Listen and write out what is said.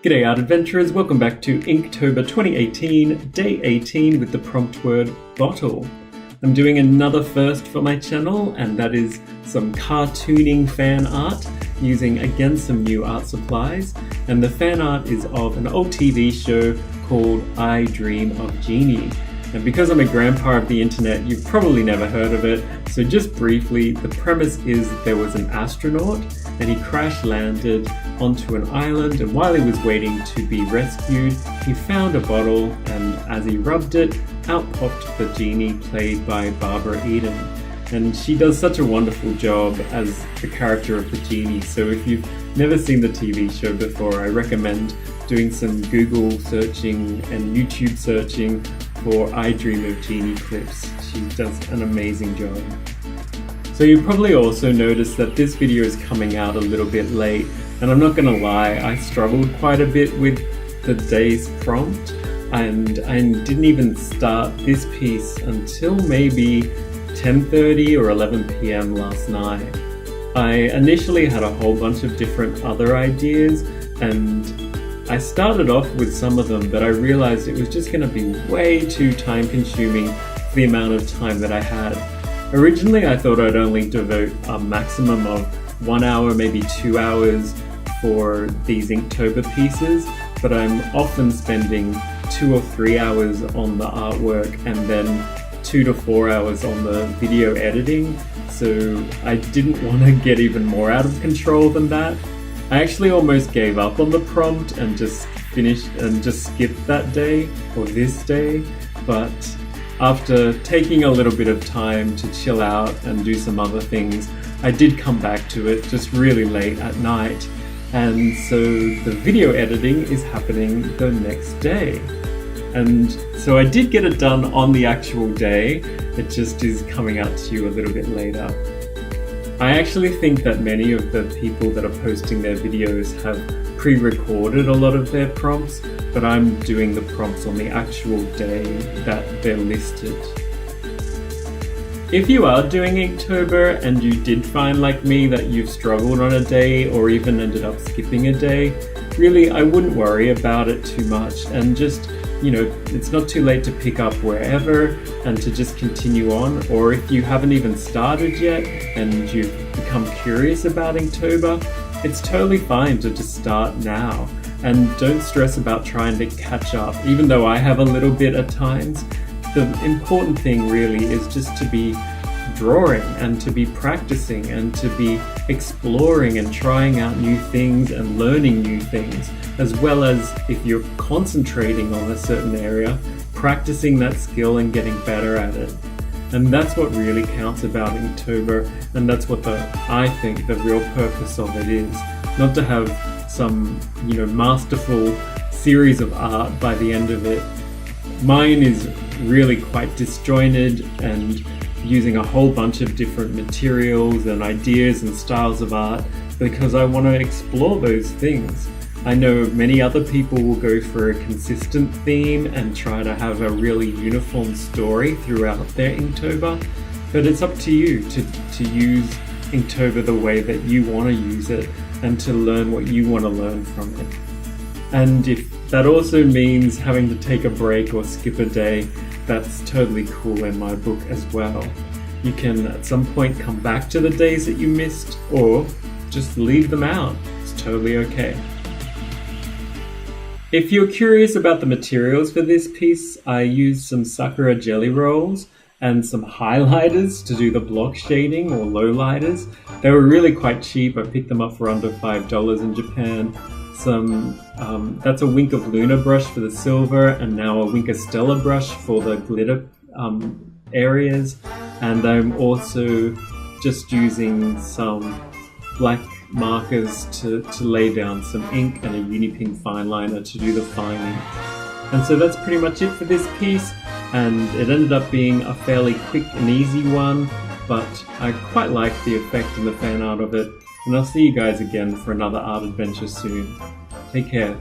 G'day art adventurers, welcome back to Inktober 2018, day 18 with the prompt word bottle. I'm doing another first for my channel, and that is some cartooning fan art using again some new art supplies, and the fan art is of an old TV show called I Dream of Jeannie. And because I'm a grandpa of the internet, you've probably never heard of it, so just briefly, the premise is there was an astronaut and he crash landed onto an island, and while he was waiting to be rescued, he found a bottle, and as he rubbed it, out popped the genie played by Barbara Eden. And she does such a wonderful job as the character of the genie, so if you've never seen the TV show before, I recommend doing some Google searching and YouTube searching for I Dream of Jeannie clips. She does an amazing job. So you probably also noticed that this video is coming out a little bit late, and I'm not gonna lie, I struggled quite a bit with the day's prompt, and I didn't even start this piece until maybe 10:30 or 11 p.m. last night. I initially had a whole bunch of different other ideas, and I started off with some of them, but I realized it was just going to be way too time consuming for the amount of time that I had. Originally I thought I'd only devote a maximum of 1 hour, maybe 2 hours for these Inktober pieces, but I'm often spending 2 or 3 hours on the artwork and then 2 to 4 hours on the video editing, so I didn't want to get even more out of control than that. I actually almost gave up on the prompt and just finished and just skipped that day or this day, but after taking a little bit of time to chill out and do some other things, I did come back to it just really late at night, and so the video editing is happening the next day. And so I did get it done on the actual day, it just is coming out to you a little bit later. I actually think that many of the people that are posting their videos have pre-recorded a lot of their prompts, but I'm doing the prompts on the actual day that they're listed. If you are doing Inktober and you did find, like me, that you've struggled on a day or even ended up skipping a day, really I wouldn't worry about it too much, and just, you know, it's not too late to pick up wherever and to just continue on. Or if you haven't even started yet and you've become curious about Inktober, it's totally fine to just start now, and don't stress about trying to catch up. Even though I have a little bit at times, the important thing really is just to be drawing and to be practicing and to be exploring and trying out new things and learning new things, as well as, if you're concentrating on a certain area, practicing that skill and getting better at it. And that's what really counts about Inktober, and that's what I think the real purpose of it is. Not to have some, masterful series of art by the end of it. Mine is really quite disjointed and using a whole bunch of different materials and ideas and styles of art because I want to explore those things. I know many other people will go for a consistent theme and try to have a really uniform story throughout their Inktober, but it's up to you to use Inktober the way that you want to use it and to learn what you want to learn from it. And if that also means having to take a break or skip a day, that's totally cool in my book as well. You can at some point come back to the days that you missed, or just leave them out. It's totally okay. If you're curious about the materials for this piece, I used some sakura jelly rolls and some highlighters to do the block shading or lowlighters. They were really quite cheap. I picked them up for under $5 in Japan. That's a Wink of Luna brush for the silver, and now a Wink of Stella brush for the glitter areas. And I'm also just using some black markers to lay down some ink and a Unipink fine liner to do the fine ink. And so that's pretty much it for this piece, and it ended up being a fairly quick and easy one, but I quite like the effect and the fan art of it, and I'll see you guys again for another art adventure soon. Take care.